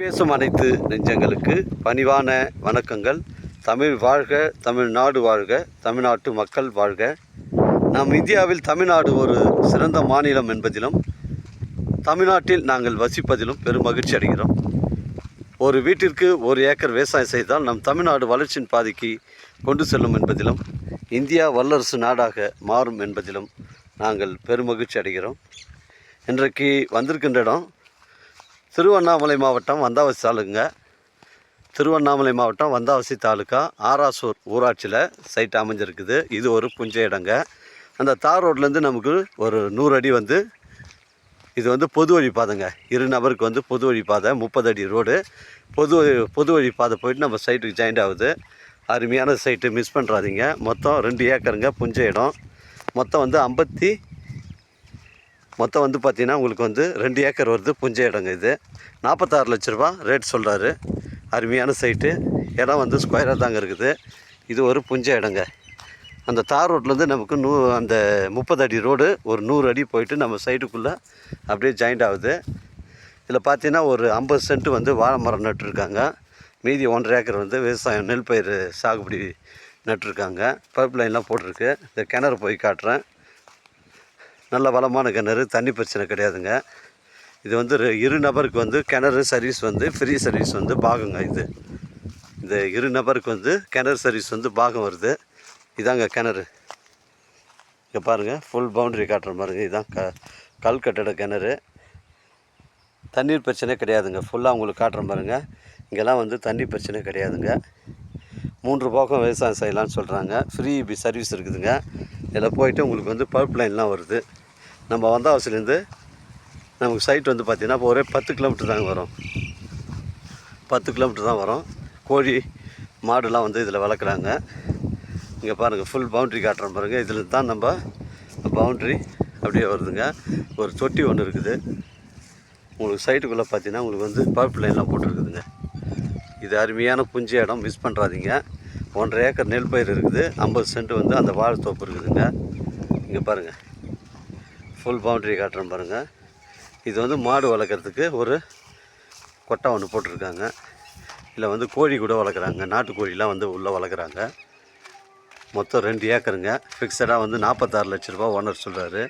பேசும் அனைத்து நெஞ்சங்களுக்கு பணிவான வணக்கங்கள். தமிழ் வாழ்க, தமிழ்நாடு வாழ்க, தமிழ்நாட்டு மக்கள் வாழ்க. நம் இந்தியாவில் தமிழ்நாடு ஒரு சிறந்த மாநிலம் என்பதிலும் தமிழ்நாட்டில் நாங்கள் வசிப்பதிலும் பெரும் மகிழ்ச்சி அடைகிறோம். ஒரு வீட்டிற்கு 1 ஏக்கர் விவசாயம் செய்தால் நம் தமிழ்நாடு வளர்ச்சியின் பாதைக்கு கொண்டு செல்லும் என்பதிலும் இந்தியா வல்லரசு நாடாக மாறும் என்பதிலும் நாங்கள் பெருமகிழ்ச்சி அடைகிறோம். இன்றைக்கு வந்திருக்கின்ற இடம் திருவண்ணாமலை மாவட்டம் வந்தாவசி தாலுங்க. திருவண்ணாமலை மாவட்டம் வந்தாவசி தாலுக்கா ஆராசூர் ஊராட்சியில் சைட் அமைஞ்சிருக்குது. இது ஒரு புஞ்ச இடங்க. அந்த தார் ரோட்லேருந்து நமக்கு ஒரு 100 அடி இது பொது வழி பாதைங்க. 2 நபருக்கு பொது வழி பாதை, 30 அடி ரோடு. பொது வழி பாதை போயிட்டு நம்ம சைட்டுக்கு ஜாயிண்ட் ஆகுது. அருமையான சைட்டு, மிஸ் பண்ணுறாதீங்க. மொத்தம் 2 ஏக்கருங்க புஞ்ச இடம். மொத்தம் பார்த்தீங்கன்னா உங்களுக்கு 2 ஏக்கர் வருது புஞ்ச இடங்க. இது 46 லட்ச ரூபா ரேட் சொல்கிறாரு. அருமையான சைட்டு. இடம் ஸ்கொயராக தாங்க இருக்குது. இது ஒரு புஞ்ச இடங்க. அந்த தார் ரோட்லேருந்து நமக்கு அந்த 30 அடி ரோடு ஒரு 100 அடி போயிட்டு நம்ம சைட்டுக்குள்ளே அப்படியே ஜாயிண்ட் ஆகுது. இதில் பார்த்தீங்கன்னா ஒரு 50 சென்ட் வாழை மரம் நட்டுருக்காங்க. மீதி 1.5 ஏக்கர் விவசாயம் நெல் பயிர் சாகுபடி நட்டுருக்காங்க. பைப் லைன்லாம் போட்டிருக்கு. இந்த கிணறு போய் காட்டுறேன். நல்ல வளமான கிணறு, தண்ணி பிரச்சனை கிடையாதுங்க. இது 2 நபருக்கு கிணறு சர்வீஸ் ஃப்ரீ சர்வீஸ் பாகங்க. இந்த 2 நபருக்கு கிணறு சர்வீஸ் பாகம் வருது. இதாங்க கிணறு. இங்கே பாருங்கள், ஃபுல் பவுண்ட்ரி காட்டுற பாருங்க. இதுதான் கல் கட்டட கிணறு. தண்ணீர் பிரச்சனை கிடையாதுங்க. ஃபுல்லாக உங்களுக்கு காட்டுற பாருங்க. இங்கெல்லாம் தண்ணி பிரச்சனை கிடையாதுங்க. 3 போகம் விவசாயம் செய்யலான்னு சொல்கிறாங்க. ஃப்ரீ சர்வீஸ் இருக்குதுங்க. இதில் போயிட்டு உங்களுக்கு பைப் லைன்லாம் வருது. நம்ம வந்தாவசிலேருந்து நமக்கு சைட் பார்த்திங்கன்னா இப்போ ஒரே 10 கிலோமீட்டர் தாங்க வரும். 10 கிலோமீட்டர் தான் வரும். கோழி மாடுலாம் இதில் வளர்க்குறாங்க. இங்கே பாருங்கள், ஃபுல் பவுண்ட்ரி காட்டுறோம் பாருங்கள். இதில் தான் நம்ம பவுண்ட்ரி அப்படியே வருதுங்க. ஒரு தொட்டி ஒன்று இருக்குது. உங்களுக்கு சைட்டுக்குள்ளே பார்த்தீங்கன்னா உங்களுக்கு பைப் லைன்லாம் போட்டுருக்குதுங்க. இது அருமையான புஞ்ச இடம், மிஸ் பண்ணுறாதீங்க. 1.5 ஏக்கர் நெல் பயிர் இருக்குது. 50 சென்ட் அந்த வாழைத்தோப்பு இருக்குதுங்க. இங்கே பாருங்கள், ஃபுல் பவுண்ட்ரி காட்டுறோம் பாருங்கள். இது மாடு வளர்க்குறதுக்கு ஒரு கொட்டை ஒன்று போட்டிருக்காங்க. இதில் கோழி கூட வளர்க்குறாங்க. நாட்டுக்கோழிலாம் உள்ளே வளர்க்குறாங்க. மொத்தம் 2 ஏக்கருங்க. ஃபிக்ஸடாக 46 லட்ச ரூபா ஓனர் சொல்கிறாரு.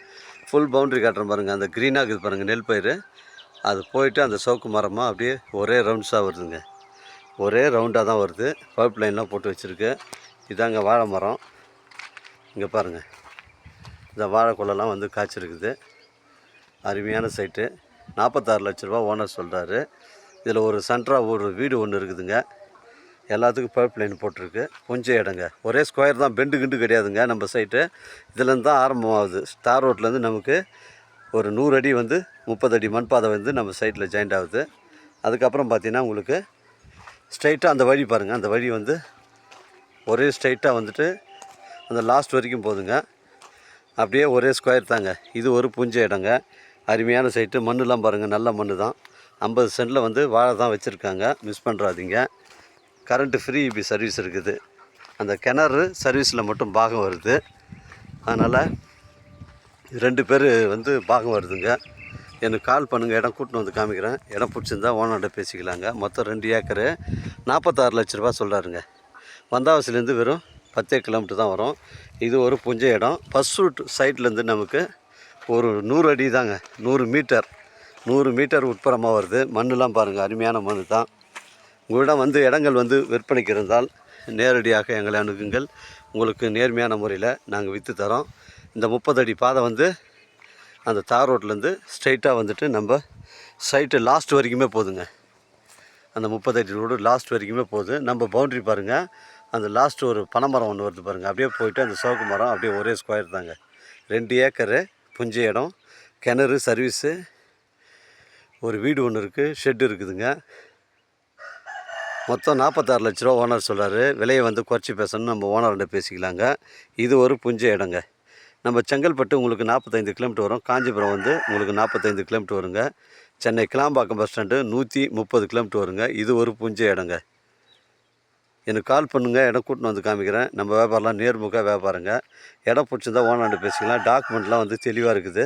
ஃபுல் பவுண்ட்ரி காட்டுறோம் பாருங்கள். அந்த க்ரீனாக இருக்குது பாருங்கள் நெல் பயிர். அது போயிட்டு அந்த சோக்கு மரமாக அப்படியே ஒரே ரவுண்ட்ஸாக வருதுங்க. ஒரே ரவுண்டாக தான் வருது. பைப் லைன்லாம் போட்டு வச்சுருக்கு. இதாங்க வாழை மரம். இங்கே பாருங்கள், இந்த வாழைக்குள்ளெல்லாம் காய்ச்சிருக்குது. அருமையான சைட்டு. 46 லட்ச ரூபா ஓனர் சொல்கிறாரு. இதில் ஒரு சென்ட்ராக ஒரு வீடு ஒன்று இருக்குதுங்க. எல்லாத்துக்கும் பைப் லைன் போட்டிருக்கு. புஞ்ச இடங்க. ஒரே ஸ்கொயர் தான், பெண்டு கிண்டு கிடையாதுங்க நம்ம சைட்டு. இதுலேருந்து தான் ஆரம்பமாகுது. ஸ்டார் ரோட்லேருந்து நமக்கு ஒரு 100 அடி 30 அடி மண் பாதை நம்ம சைட்டில் ஜாயிண்ட் ஆகுது. அதுக்கப்புறம் பார்த்திங்கன்னா உங்களுக்கு ஸ்ட்ரைட்டாக அந்த வழி பாருங்கள். அந்த வழி ஒரே ஸ்ட்ரைட்டாக அந்த லாஸ்ட் வரைக்கும் போகுதுங்க. அப்படியே ஒரே ஸ்கொயர் தாங்க. இது ஒரு புஞ்ச இடங்க. அருமையான சைட்டு. மண்ணெலாம் பாருங்கள், நல்ல மண் தான். 50 சென்ட்டில் வாழை தான் வச்சுருக்காங்க. மிஸ் பண்ணுறாதீங்க. கரண்ட்டு ஃப்ரீ சர்வீஸ் இருக்குது. அந்த கிணறு சர்வீஸில் மட்டும் பாகம் வருது. அதனால் 2 பேர் பாகம் வருதுங்க. எனக்கு கால் பண்ணுங்கள், இடம் கூட்டின்னு காமிக்கிறேன். இடம் பிடிச்சிருந்தா ஓனர்கிட்ட பேசிக்கலாங்க. மொத்தம் 2 ஏக்கரு 46 லட்ச ரூபா சொல்கிறாருங்க. வந்தாவசிலேருந்து வெறும் 10 கிலோமீட்டர் தான் வரும். இது ஒரு புஞ்ச இடம். ஃபஸ்ட் ரூட் சைட்லேருந்து நமக்கு ஒரு 100 அடி தாங்க. 100 மீட்டர் உட்புறமாக வருது. மண்ணெலாம் பாருங்கள், அருமையான மண் தான். உங்களிடம் இடங்கள் விற்பனைக்கு இருந்தால் நேரடியாக எங்களை அணுகுங்கள். உங்களுக்கு நேர்மையான முறையில் நாங்கள் விற்று தரோம். இந்த 30 அடி பாதை அந்த தார் ரோட்லேருந்து ஸ்ட்ரைட்டாக நம்ம சைட்டு லாஸ்ட் வரைக்குமே போகுதுங்க. அந்த 30 அடி ரோடு லாஸ்ட் வரைக்குமே போகுது. நம்ம பவுண்ட்ரி பாருங்கள். அந்த லாஸ்ட்டு ஒரு பனைமரம் ஒன்று வருது பாருங்கள். அப்படியே போயிட்டு அந்த சோக்கு மரம் அப்படியே ஒரே ஸ்கொயர் தாங்க. 2 ஏக்கரு புஞ்ச இடம். கிணறு சர்வீஸு, ஒரு வீடு ஒன்று இருக்குது, ஷெட்டு இருக்குதுங்க. மொத்தம் 46 லட்ச ரூபா ஓனர் சொல்கிறாரு. விலையை குறைச்சி பேசணும்னு நம்ம ஓனர்கிட்ட பேசிக்கலாங்க. இது ஒரு புஞ்ச இடங்க. நம்ம செங்கல்பட்டு உங்களுக்கு 45 கிலோமீட்டர் வரும். காஞ்சிபுரம் உங்களுக்கு 45 கிலோமீட்டர் வருங்க. Chennai Kilambakkam bus stand 130 kilometre வருங்க. இது ஒரு புஞ்ச இடங்க. எனக்கு கால் பண்ணுங்கள், இடம் கூட்டின்னு காமிக்கிறேன். நம்ம வியாபாரம்லாம் நேர்முக வியாபாரங்க. இடம் பிடிச்சிருந்தா ஓனர்கிட்ட பேசிக்கலாம். டாக்குமெண்ட்லாம் தெளிவாக இருக்குது.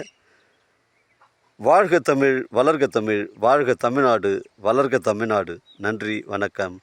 வாழ்க தமிழ், வளர்க தமிழ், வாழ்க தமிழ்நாடு, வளர்க தமிழ்நாடு. நன்றி, வணக்கம்.